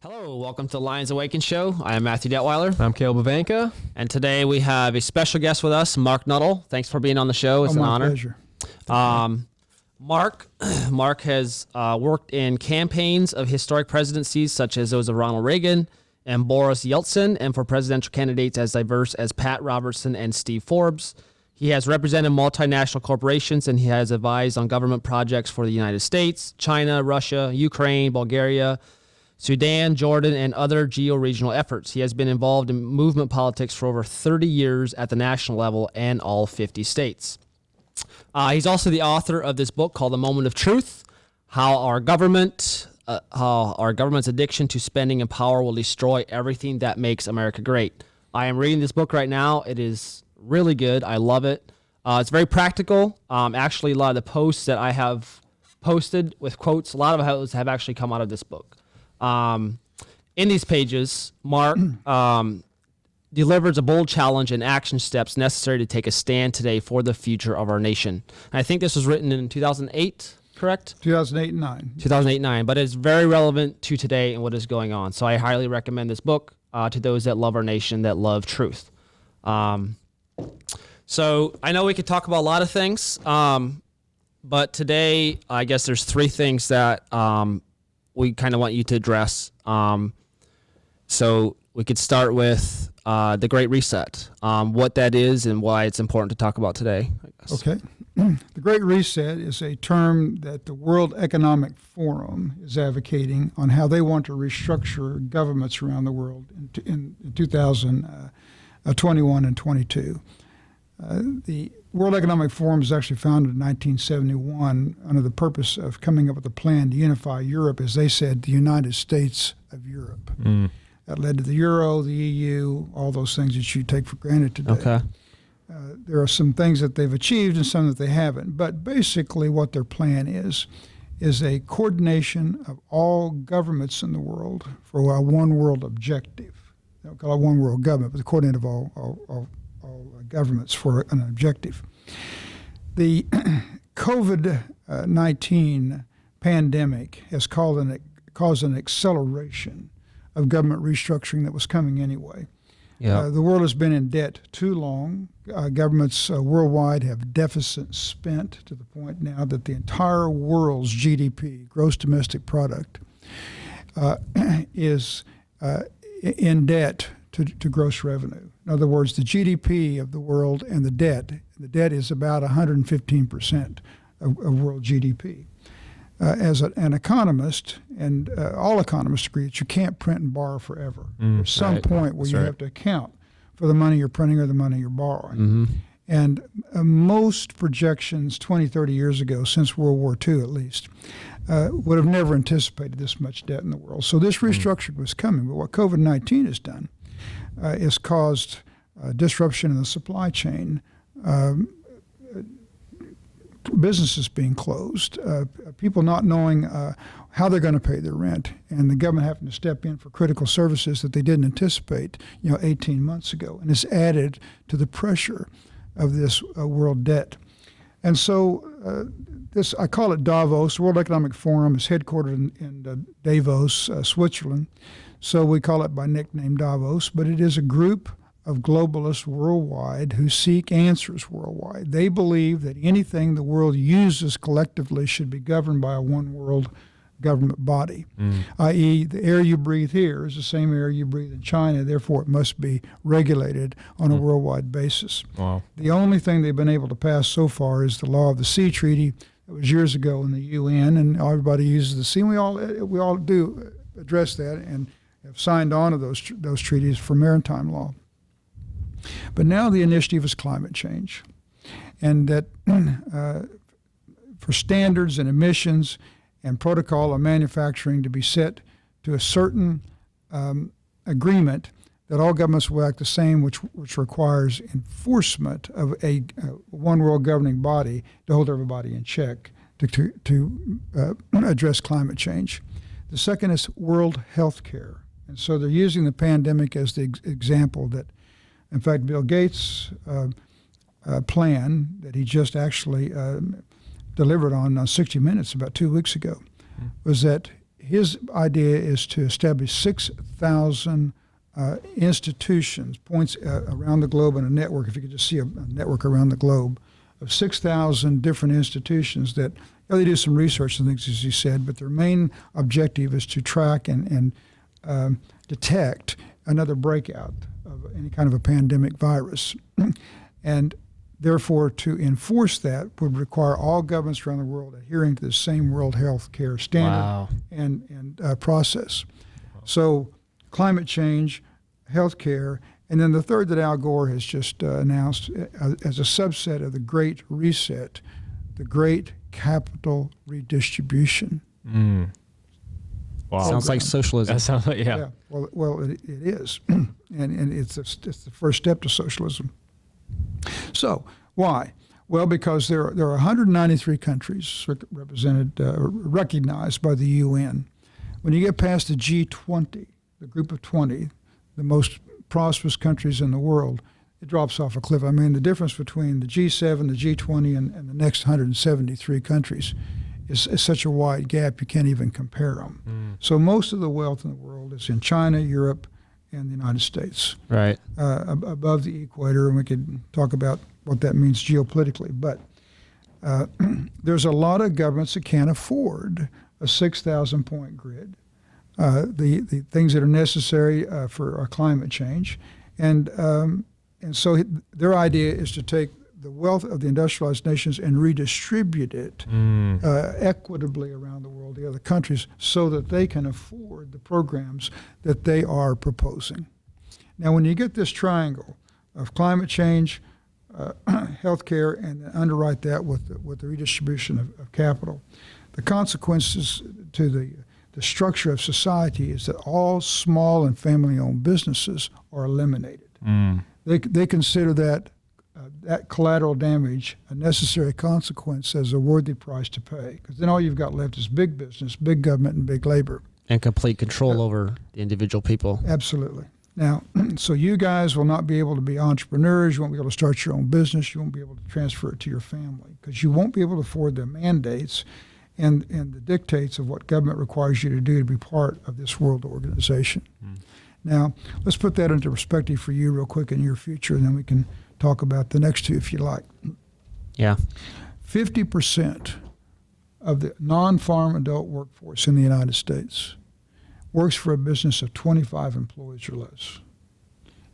Hello, welcome to the Lions Awaken show. I am Matthew Detweiler. I'm Caleb Bavanka. And today we have a special guest with us, Marc Nuttle. Thanks for being on the show. It's an honor. Pleasure. Marc has worked in campaigns of historic presidencies such as those of Ronald Reagan and Boris Yeltsin, and for presidential candidates as diverse as Pat Robertson and Steve Forbes. He has represented multinational corporations, and he has advised on government projects for the United States, China, Russia, Ukraine, Bulgaria, Sudan, Jordan, and other geo-regional efforts. He has been involved in movement politics for over 30 years at the national level and all 50 states. He's also the author of this book called The Moment of Truth, how our government's addiction to spending and power will destroy everything that makes America great. I am reading this book right now. It is really good. I love it. It's very practical. Actually, a lot of the posts that I have posted with quotes, a lot of those have actually come out of this book. In these pages, Marc delivers a bold challenge and action steps necessary to take a stand today for the future of our nation. And I think this was written in 2008, correct? 2008 and 9. 2008-9, but it's very relevant to today and what is going on. So I highly recommend this book to those that love our nation, that love truth. So I know we could talk about a lot of things, but today I guess there's three things that we kind of want you to address. So we could start with the Great Reset, what that is and why it's important to talk about today, I guess. Okay. The Great Reset is a term that the World Economic Forum is advocating on how they want to restructure governments around the world in 2021 and 22. The World Economic Forum was actually founded in 1971 under the purpose of coming up with a plan to unify Europe, as they said, the United States of Europe. That led to the Euro, the EU, all those things that you take for granted today. Okay. There are some things that they've achieved and some that they haven't. But basically what their plan is a coordination of all governments in the world for a one world objective. They don't call it one world government, but the coordination of all governments for an objective. The COVID-19 pandemic has caused an acceleration of government restructuring that was coming anyway. Yeah. The world has been in debt too long. Governments worldwide have deficits spent to the point now that the entire world's GDP, gross domestic product, is in debt to gross revenue. In other words, the GDP of the world and the debt is about 115% of world GDP. As an economist, and all economists agree that you can't print and borrow forever. There's some point where you have to account for the money you're printing or the money you're borrowing. Mm-hmm. And most projections 20, 30 years ago, since World War II at least, would have never anticipated this much debt in the world. So this restructuring was coming. But what COVID-19 has done is caused disruption in the supply chain, businesses being closed, people not knowing how they're going to pay their rent, and the government having to step in for critical services that they didn't anticipate, 18 months ago. And it's added to the pressure of this world debt. And so this, I call it Davos. The World Economic Forum is headquartered in Davos, Switzerland. So we call it by nickname Davos, but it is a group of globalists worldwide who seek answers worldwide. They believe that anything the world uses collectively should be governed by a one world government body, i.e. the air you breathe here is the same air you breathe in China, therefore it must be regulated on a worldwide basis. Wow. The only thing they've been able to pass so far is the Law of the Sea Treaty. It was years ago in the UN, and everybody uses the sea. We all do address that and have signed on to those treaties for maritime law. But now the initiative is climate change, and that for standards and emissions and protocol of manufacturing to be set to a certain agreement that all governments will act the same, which requires enforcement of a one world governing body to hold everybody in check to address climate change. The second is world health care. And so they're using the pandemic as the example that, in fact, Bill Gates' plan that he just actually delivered on 60 Minutes about 2 weeks ago was that his idea is to establish 6,000 institutions, points around the globe in a network, if you could just see a network around the globe, of 6,000 different institutions that they do some research and things, as you said, but their main objective is to track and detect another breakout of any kind of a pandemic virus. And therefore, to enforce that would require all governments around the world adhering to the same World Health Care standard and process. So climate change, health care, and then the third that Al Gore has just announced as a subset of the Great Reset, the Great Capital Redistribution. Wow. Sounds like socialism. That sounds like, yeah. Well, it is, and it's the first step to socialism. So why? Well, because there are 193 countries represented, recognized by the UN. When you get past the G20, the group of 20, the most prosperous countries in the world, it drops off a cliff. I mean, the difference between the G7, the G20, and the next 173 countries is such a wide gap you can't even compare them. So most of the wealth in the world is in China, Europe, and the United States. Right. Above the equator, and we could talk about what that means geopolitically. But there's a lot of governments that can't afford a 6,000-point grid, the things that are necessary for climate change. And so their idea is to take the wealth of the industrialized nations and redistribute it equitably around the world, the other countries, so that they can afford the programs that they are proposing. Now, when you get this triangle of climate change, healthcare, and underwrite that with the redistribution of capital, the consequences to the structure of society is that all small and family-owned businesses are eliminated. They consider that collateral damage a necessary consequence as a worthy price to pay, because then all you've got left is big business, big government, and big labor. And complete control over the individual people. Absolutely. Now, so you guys will not be able to be entrepreneurs. You won't be able to start your own business. You won't be able to transfer it to your family because you won't be able to afford the mandates and the dictates of what government requires you to do to be part of this world organization. Now, let's put that into perspective for you real quick in your future, and then we can talk about the next two if you like. Yeah. 50% of the non-farm adult workforce in the United States works for a business of 25 employees or less.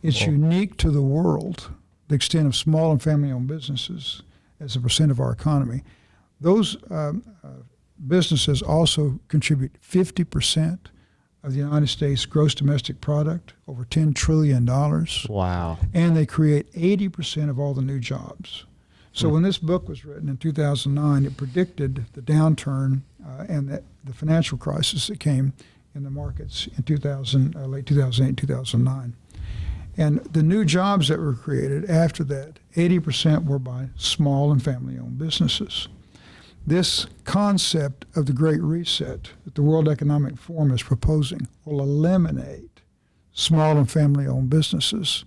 It's unique to the world, the extent of small and family-owned businesses as a percent of our economy. Those businesses also contribute 50% of the United States gross domestic product, over $10 trillion. Wow. And they create 80% of all the new jobs. So when this book was written in 2009, it predicted the downturn and the financial crisis that came in the markets in late 2008, 2009. And the new jobs that were created after that, 80% were by small and family-owned businesses. This concept of the Great Reset that the World Economic Forum is proposing will eliminate small and family-owned businesses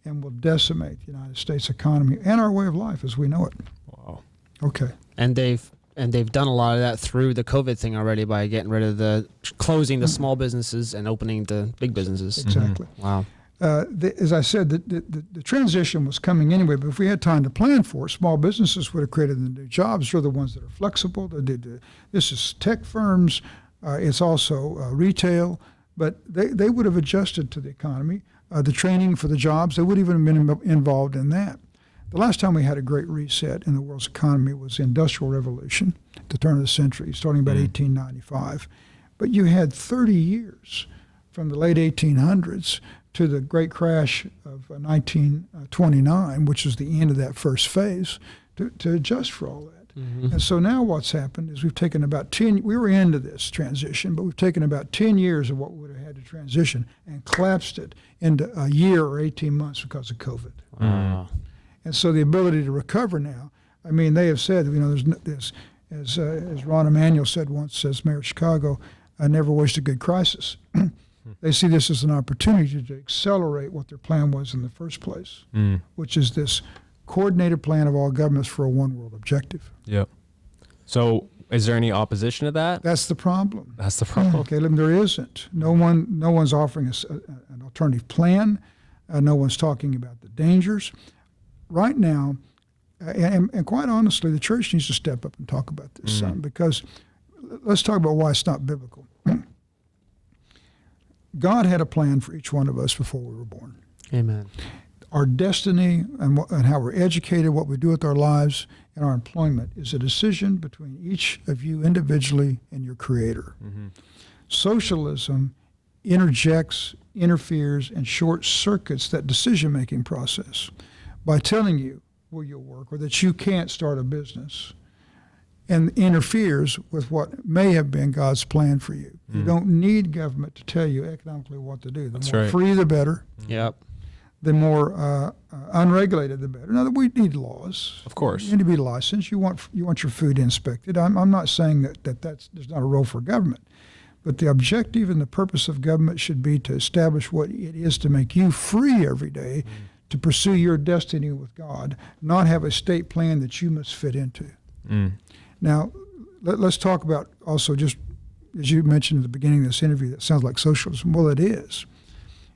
and will decimate the United States economy and our way of life as we know it. Wow. Okay. And they've done a lot of that through the COVID thing already by getting rid of closing the small businesses and opening the big businesses. Exactly. Wow. As I said, the transition was coming anyway, but if we had time to plan for it, small businesses would have created the new jobs. They're the ones that are flexible. This is tech firms. It's also retail. But they would have adjusted to the economy. The training for the jobs, they would even have been involved in that. The last time we had a great reset in the world's economy was the Industrial Revolution at the turn of the century, starting about 1895. But you had 30 years from the late 1800s to the great crash of 1929, which was the end of that first phase, to adjust for all that. And so now what's happened is we've taken about we were into this transition, but we've taken about 10 years of what we would have had to transition and collapsed it into a year or 18 months because of COVID. Wow. And so the ability to recover now, I mean, they have said, there's as Ron Emanuel said once as mayor of Chicago, I never waste a good crisis. They see this as an opportunity to accelerate what their plan was in the first place, which is this coordinated plan of all governments for a one world objective. Yep. So Is there any opposition to that? That's the problem. That's the problem. Caleb, there isn't. No one's offering us an alternative plan. No one's talking about the dangers. Right now, and quite honestly, the church needs to step up and talk about this because let's talk about why it's not biblical. God had a plan for each one of us before we were born. Amen. Our destiny and how we're educated, what we do with our lives, and our employment is a decision between each of you individually and your Creator. Mm-hmm. Socialism interjects, interferes, and short circuits that decision-making process by telling you where you'll work or that you can't start a business, and interferes with what may have been God's plan for you. You don't need government to tell you economically what to do. The more free, the better. Yep. The more unregulated, the better. Now, we need laws. Of course. You need to be licensed. You want your food inspected. I'm not saying that there's not a role for government. But the objective and the purpose of government should be to establish what it is to make you free every day to pursue your destiny with God, not have a state plan that you must fit into. Now, let's talk about also, just as you mentioned at the beginning of this interview, that sounds like socialism. Well, it is.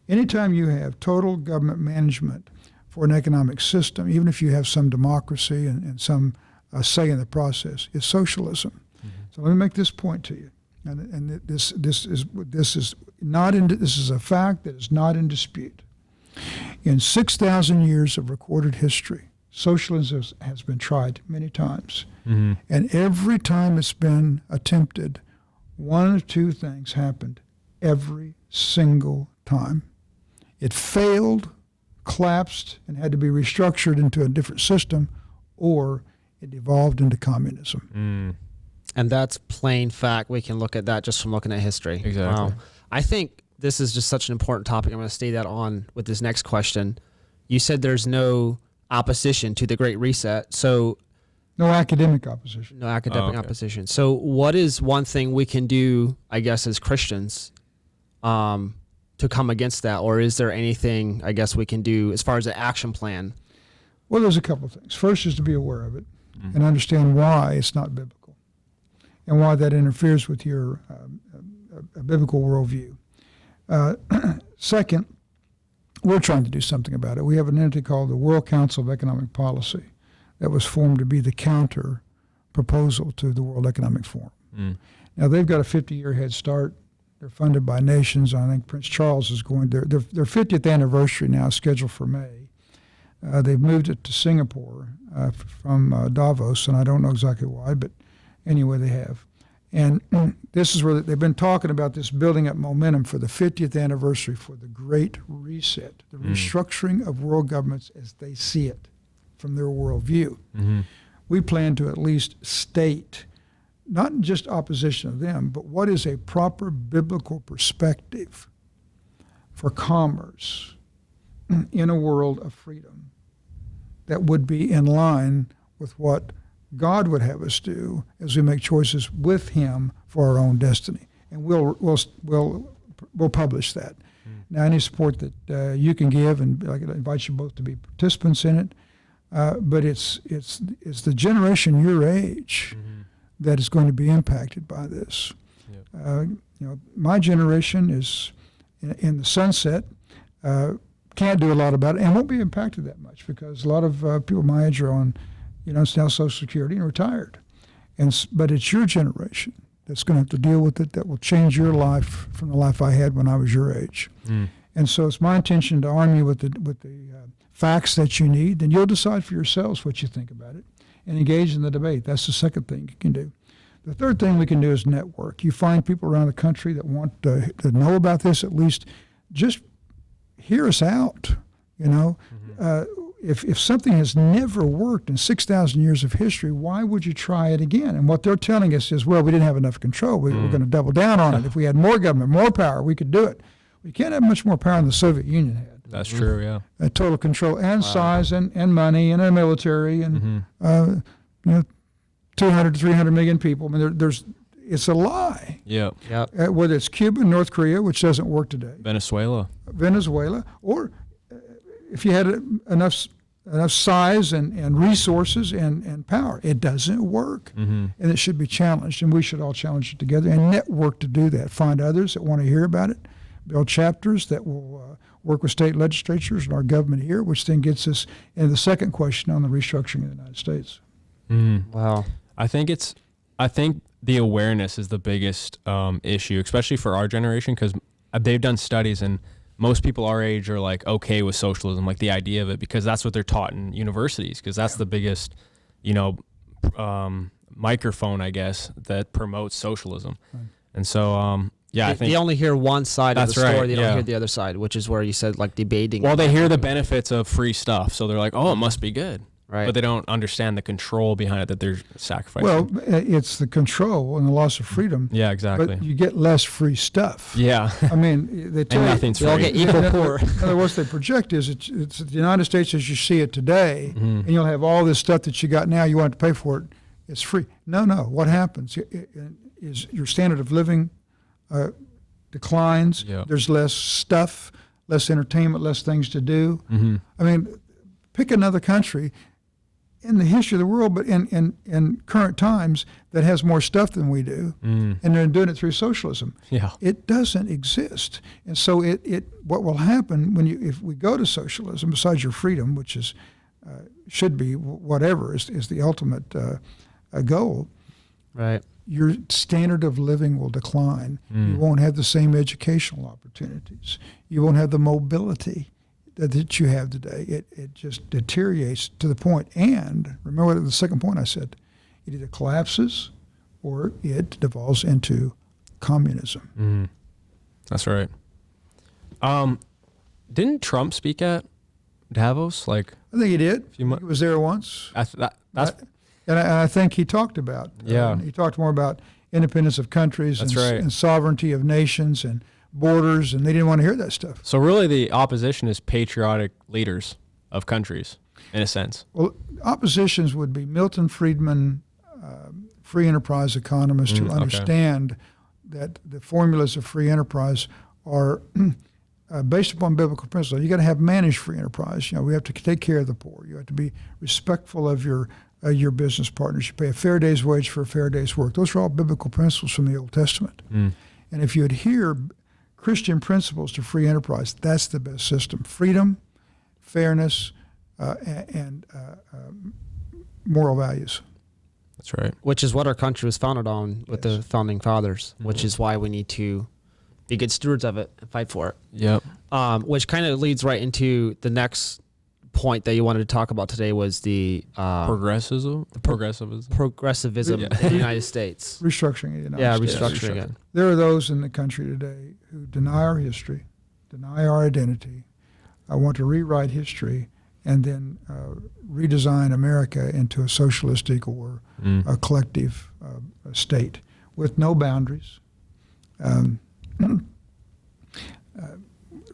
Anytime you have total government management for an economic system, even if you have some democracy and some say in the process, it's socialism. So let me make this point to you, and this is a fact that is not in dispute. In 6,000 years of recorded history, socialism has been tried many times. And every time it's been attempted, one of two things happened every single time. It failed, collapsed, and had to be restructured into a different system, or it evolved into communism. And that's plain fact. We can look at that just from looking at history. Exactly. Wow. I think this is just such an important topic. I'm going to stay that on with this next question. You said there's no opposition to the Great Reset. So no academic opposition. No academic opposition. So what is one thing we can do, I guess, as Christians to come against that? Or is there anything, I guess, we can do as far as an action plan? Well, there's a couple of things. First is to be aware of it and understand why it's not biblical and why that interferes with your biblical worldview. Second, we're trying to do something about it. We have an entity called the World Council of Economic Policy that was formed to be the counter proposal to the World Economic Forum. Now, they've got a 50-year head start. They're funded by nations. I think Prince Charles is going their 50th anniversary now, scheduled for May. They've moved it to Singapore from Davos, and I don't know exactly why, but anyway, they have. And this is where they've been talking about this building up momentum for the 50th anniversary for the Great Reset, the restructuring of world governments as they see it from their worldview. We plan to at least state not just opposition to them, but what is a proper biblical perspective for commerce in a world of freedom that would be in line with what God would have us do as we make choices with Him for our own destiny. And we'll publish that. Now, any support that you can give, and I invite you both to be participants in it, but it's the generation your age that is going to be impacted by this. My generation is in the sunset, can't do a lot about it, and won't be impacted that much because a lot of people my age are on, it's now Social Security and retired. But it's your generation that's going to have to deal with it that will change your life from the life I had when I was your age. And so it's my intention to arm you with the facts that you need, and you'll decide for yourselves what you think about it and engage in the debate. That's the second thing you can do. The third thing we can do is network. You find people around the country that want to know about this, at least just hear us out, If something has never worked in 6,000 years of history, why would you try it again? And what they're telling us is, well, we didn't have enough control. We were going to double down on it. If we had more government, more power, we could do it. We can't have much more power than the Soviet Union had. That's true, yeah. Total control and size and money and a military and 200 to 300 million people. I mean, it's a lie. Yep. Whether it's Cuba, North Korea, which doesn't work today. Venezuela. Or if you had enough enough size and resources and power. It doesn't work, and it should be challenged, and we should all challenge it together and network to do that. Find others that want to hear about it, build chapters that will work with state legislatures and our government here, which then gets us into the second question on the restructuring of the United States. Wow. I think the awareness is the biggest issue, especially for our generation, because they've done studies and most people our age are like okay with socialism, like the idea of it, because that's what they're taught in universities, because that's the biggest, microphone, I guess, that promotes socialism. Right. And so, I think they only hear one side of the story. Right, they don't hear the other side, which is where you said like debating. Well, they hear the benefits of free stuff, so they're like, oh, it must be good. Right. But they don't understand the control behind it that they're sacrificing. Well, it's the control and the loss of freedom. Yeah, exactly. But you get less free stuff. Yeah. I mean, they tell and you, nothing's free. They all get equal poor. In other words, they project is it's the United States as you see it today, and you'll have all this stuff that you got now. You want to pay for it. It's free. No. What happens is your standard of living declines. Yeah. There's less stuff, less entertainment, less things to do. I mean, pick another country in the history of the world, but in current times, that has more stuff than we do, and they're doing it through socialism. Yeah, it doesn't exist, and so what will happen if we go to socialism, besides your freedom, which is should be whatever is the ultimate goal, right? Your standard of living will decline. You won't have the same educational opportunities. You won't have the mobility that you have today. It just deteriorates to the point, and remember what the second point I said, it either collapses or it devolves into communism. That's right. Didn't Trump speak at Davos? I think he did. He was there once. And I think he talked about, he talked more about independence of countries and sovereignty of nations and borders, and they didn't want to hear that stuff. So really the opposition is patriotic leaders of countries, in a sense. Well, oppositions would be Milton Friedman, free enterprise economists who understand that the formulas of free enterprise are based upon biblical principles. You got to have managed free enterprise. We have to take care of the poor. You have to be respectful of your business partners. You pay a fair day's wage for a fair day's work. Those are all biblical principles from the Old Testament. And if you adhere Christian principles to free enterprise, that's the best system. Freedom, fairness, and moral values. That's right. Which is what our country was founded on with the founding fathers, which is why we need to be good stewards of it and fight for it. Yep. Which kind of leads right into the next point that you wanted to talk about today was the progressivism in the United States. Restructuring of the United States. Restructuring it. There are those in the country today who deny our history, deny our identity. I want to rewrite history and then redesign America into a socialistic or a collective state with no boundaries.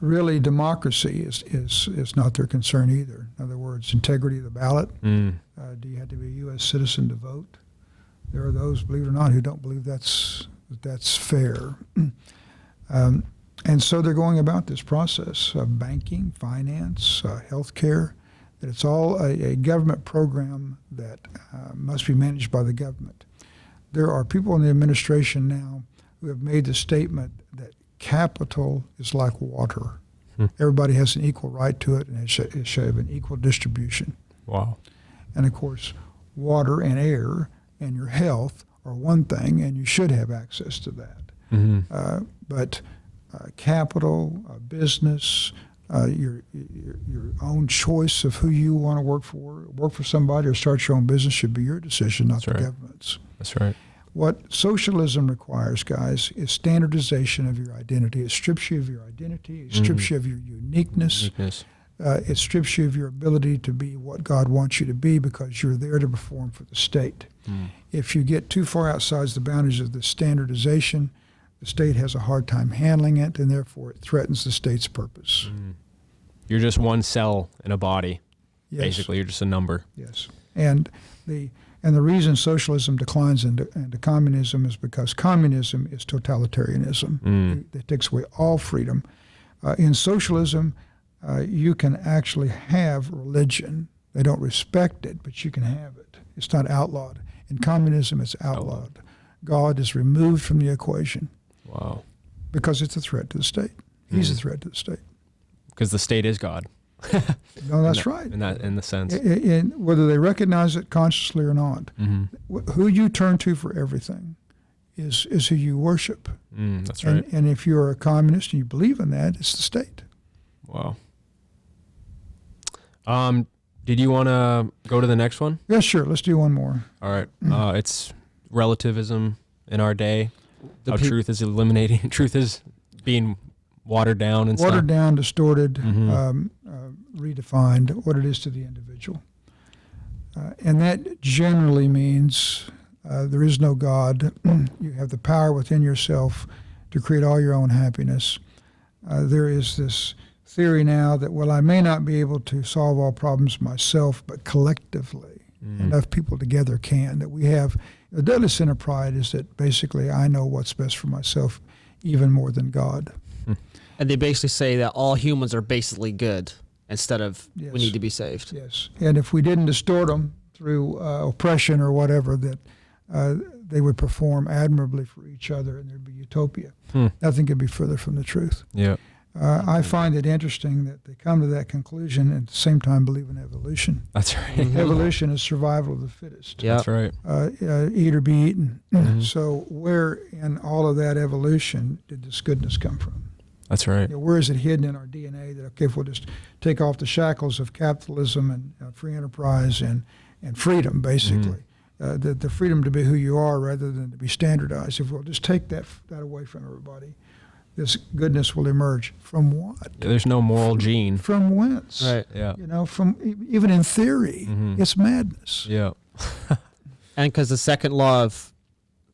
Really, democracy is not their concern either. In other words, integrity of the ballot. Do you have to be a U.S. citizen to vote? There are those, believe it or not, who don't believe that's fair. And so they're going about this process of banking, finance, healthcare, that it's all a government program that must be managed by the government. There are people in the administration now who have made the statement that capital is like water. Everybody has an equal right to it, and it should have an equal distribution. Wow. And of course, water and air and your health are one thing, and you should have access to that. But capital, business, your own choice of who you want to work for somebody or start your own business should be your decision, not the government's. That's right. What socialism requires, guys, is standardization of your identity. It strips you of your identity. It strips you of your uniqueness. It strips you of your ability to be what God wants you to be because you're there to perform for the state. If you get too far outside the boundaries of the standardization, the state has a hard time handling it, and therefore it threatens the state's purpose. You're just one cell in a body. Yes. Basically, you're just a number. Yes. And the reason socialism declines into communism is because communism is totalitarianism. It takes away all freedom. In socialism, you can actually have religion They don't respect it, but you can have it. It's not outlawed. In communism, it's outlawed. God is removed from the equation. Wow. Because it's a threat to the state. He's a threat to the state. Because the state is God. No, that's right. In the sense. Whether they recognize it consciously or not, who you turn to for everything is who you worship. That's right. And if you're a communist and you believe in that, it's the state. Wow. Did you want to go to the next one? Yeah, sure. Let's do one more. All right. It's relativism in our day. How peop- truth is eliminating. Truth is being watered down and Watered stuff. down, distorted, redefined what it is to the individual. And that generally means there is no God. You have the power within yourself to create all your own happiness. There is this theory now that, well, I may not be able to solve all problems myself, but collectively, enough people together can. That we have, the deadly sin of pride is that basically I know what's best for myself even more than God. And they basically say that all humans are basically good instead of Yes. we need to be saved. Yes, and if we didn't distort them through oppression or whatever, that they would perform admirably for each other, and there'd be utopia. Nothing could be further from the truth. Yeah. I find it interesting that they come to that conclusion and at the same time believe in evolution. That's right. Evolution is survival of the fittest. Yeah. That's right. Eat or be eaten. So where in all of that evolution did this goodness come from? That's right. Where is it hidden in our DNA that, okay, if we'll just take off the shackles of capitalism and free enterprise and freedom, basically, the freedom to be who you are rather than to be standardized, if we'll just take that away from everybody, this goodness will emerge. From what? Yeah, there's no moral gene. From whence? Right. Yeah. From even in theory, it's madness. Yeah. And because the second law of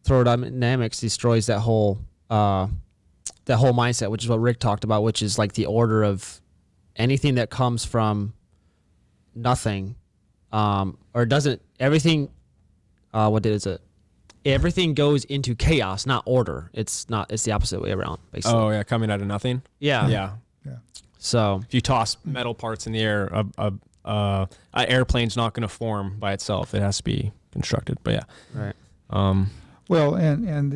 thermodynamics destroys that whole mindset, which is what Rick talked about, which is like the order of anything that comes from nothing, or doesn't everything. What is it? Everything goes into chaos, not order. It's the opposite way around, basically. Oh yeah, coming out of nothing. Yeah. Yeah. So If you toss metal parts in the air, an airplane's not going to form by itself. It has to be constructed. But yeah. right. Well, and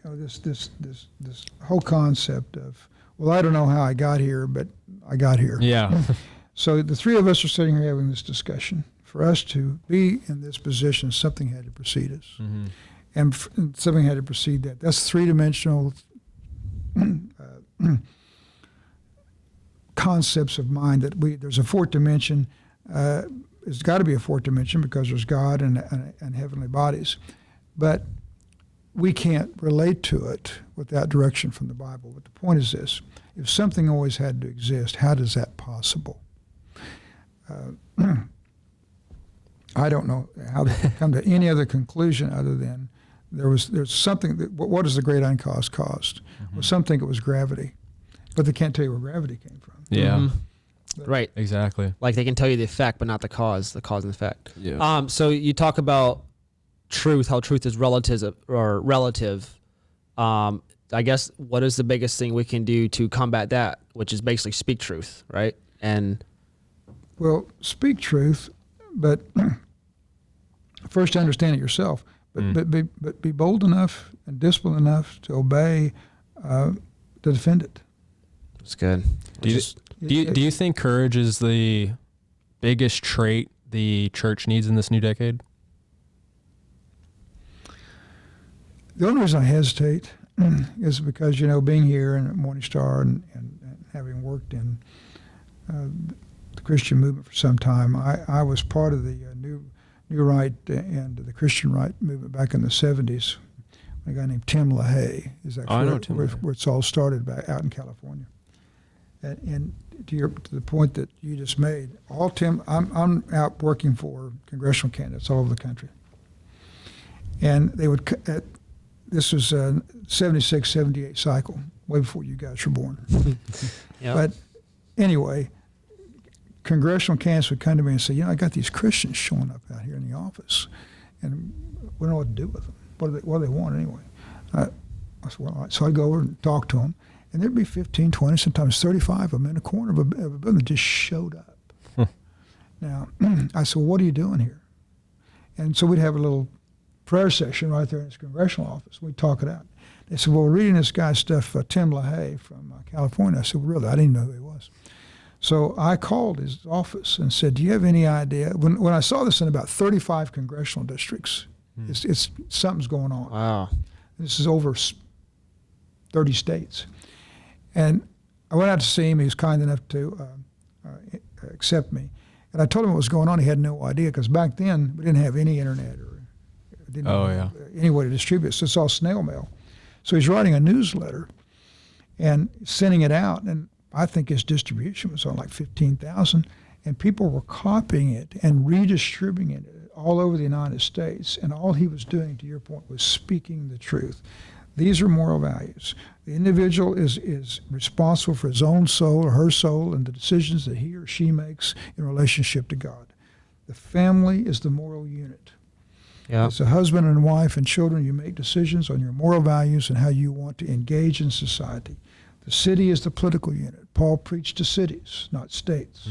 this whole concept of, well, I don't know how I got here, but I got here. Yeah. So the three of us are sitting here having this discussion. For us to be in this position, something had to precede us, and something had to precede that. That's three-dimensional concepts of mind. There's a fourth dimension. There's got to be a fourth dimension because there's God and heavenly bodies, but we can't relate to it without direction from the Bible. But the point is this: if something always had to exist, how is that possible? I don't know how they can come to any other conclusion other than there's something that, what is the great uncaused cost? Well, some think it was gravity, but they can't tell you where gravity came from. Yeah. Right. Exactly. Like they can tell you the effect, but not the cause and effect. Yeah. So you talk about truth, how truth is relative. I guess what is the biggest thing we can do to combat that, which is basically speak truth, right? And Well, speak truth, but first understand it yourself. But be bold enough and disciplined enough to obey, to defend it. it's good. Do you think courage is the biggest trait the church needs in this new decade? The only reason I hesitate is because, being here and at Morning Star and having worked in the Christian movement for some time, I was part of the New Right and the Christian Right movement back in the 70s. A guy named Tim LaHaye is actually where it's all started back out in California. And to the point that you just made, I'm out working for congressional candidates all over the country, and they would. This was a 76, 78 cycle, way before you guys were born. Yep. But anyway, congressional candidates would come to me and say, I got these Christians showing up out here in the office, and we don't know what to do with them. What do they want anyway? I said, well, all right. So I'd go over and talk to them, and there'd be 15, 20, sometimes 35 of them in a corner of a building that just showed up. Now, I said, well, what are you doing here? And so we'd have a little prayer session right there in his congressional office. We'd talk it out. They said, well, we're reading this guy's stuff, Tim LaHaye from California. I said, well, really? I didn't know who he was. So I called his office and said, do you have any idea? When I saw this in about 35 congressional districts, it's something's going on. Wow. This is over 30 states. And I went out to see him. He was kind enough to accept me. And I told him what was going on. He had no idea, because back then we didn't have any internet or didn't have any way to distribute it. So it's all snail mail. So he's writing a newsletter and sending it out. And I think his distribution was on like 15,000. And people were copying it and redistributing it all over the United States. And all he was doing, to your point, was speaking the truth. These are moral values. The individual is responsible for his own soul or her soul and the decisions that he or she makes in relationship to God. The family is the moral unit. Yeah. As a husband and wife and children, you make decisions on your moral values and how you want to engage in society. The city is the political unit. Paul preached to cities, not states.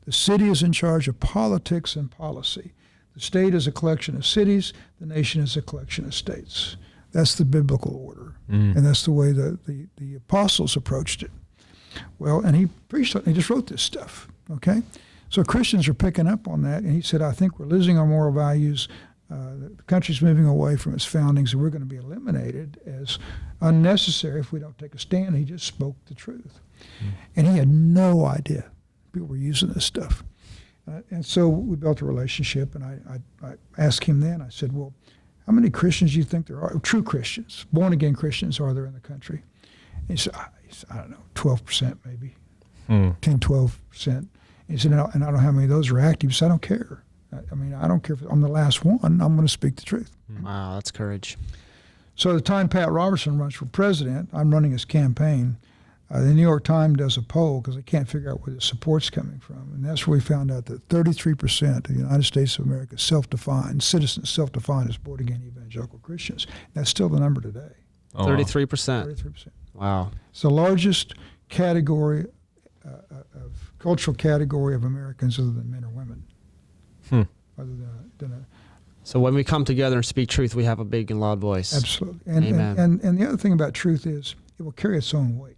The city is in charge of politics and policy. The state is a collection of cities. The nation is a collection of states. That's the biblical order, and that's the way the apostles approached it. Well, and he preached it, and he just wrote this stuff, okay? So Christians are picking up on that, and he said, I think we're losing our moral values. The country's moving away from its foundings, and we're going to be eliminated as unnecessary if we don't take a stand. He just spoke the truth. And he had no idea people were using this stuff. And so we built a relationship, and I asked him then, I said, well, how many Christians do you think there are, true Christians, born-again Christians, are there in the country? And he said, I don't know, 12% maybe, 10, 12%. And he said, and I don't know how many of those are active. He said, I don't care. I mean, I don't care if I'm the last one. I'm going to speak the truth. Wow, that's courage. So the time Pat Robertson runs for president, I'm running his campaign. The New York Times does a poll because they can't figure out where the support's coming from. And that's where we found out that 33% of the United States of America citizens self-define as born-again evangelical Christians. That's still the number today. 33%. 33%. Wow. It's the largest category of cultural category of Americans other than men or women. So when we come together and speak truth, we have a big and loud voice. Absolutely. Amen. And the other thing about truth is it will carry its own weight.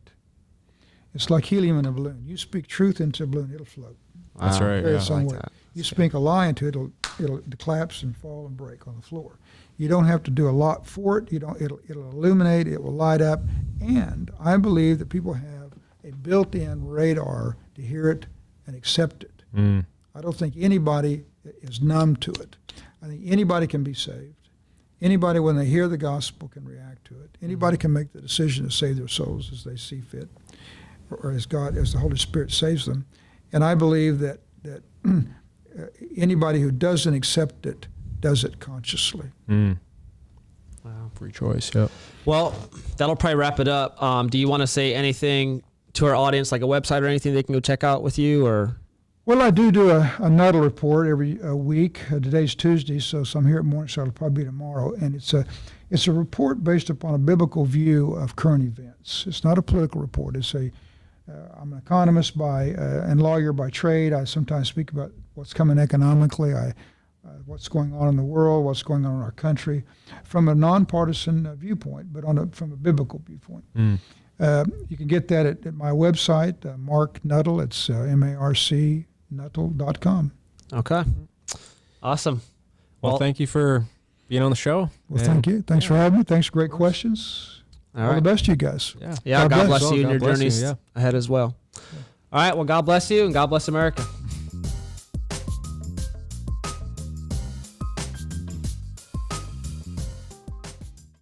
It's like helium in a balloon. You speak truth into a balloon, it'll float. Wow. That's right. Carry Yeah. its own like weight. that. You speak a lie into it, it'll collapse and fall and break on the floor. You don't have to do a lot for it. It'll illuminate, it will light up. And I believe that people have a built-in radar to hear it and accept it. I don't think anybody is numb to it. I think anybody can be saved. Anybody, when they hear the gospel, can react to it. Anybody can make the decision to save their souls as they see fit, or as the Holy Spirit saves them. And I believe that anybody who doesn't accept it does it consciously. Wow. Free choice. Yeah. Well, that'll probably wrap it up. Do you want to say anything to our audience, like a website or anything they can go check out with you, or? Well, I do a Nuttle report every week. Today's Tuesday, so I'm here at morning, so it'll probably be tomorrow. And it's a report based upon a biblical view of current events. It's not a political report. I'm an economist and lawyer by trade. I sometimes speak about what's coming economically, what's going on in the world, what's going on in our country, from a nonpartisan viewpoint, but from a biblical viewpoint. You can get that at my website, Marc Nuttle. It's marcnuttle.com. Okay. Awesome. Well, thank you for being on the show. Well, thank you. Thanks for having me. Thanks for great questions. All the right. best to you guys. Yeah. God bless you in God your bless you, journeys yeah. ahead as well. All right. Well, God bless you and God bless America.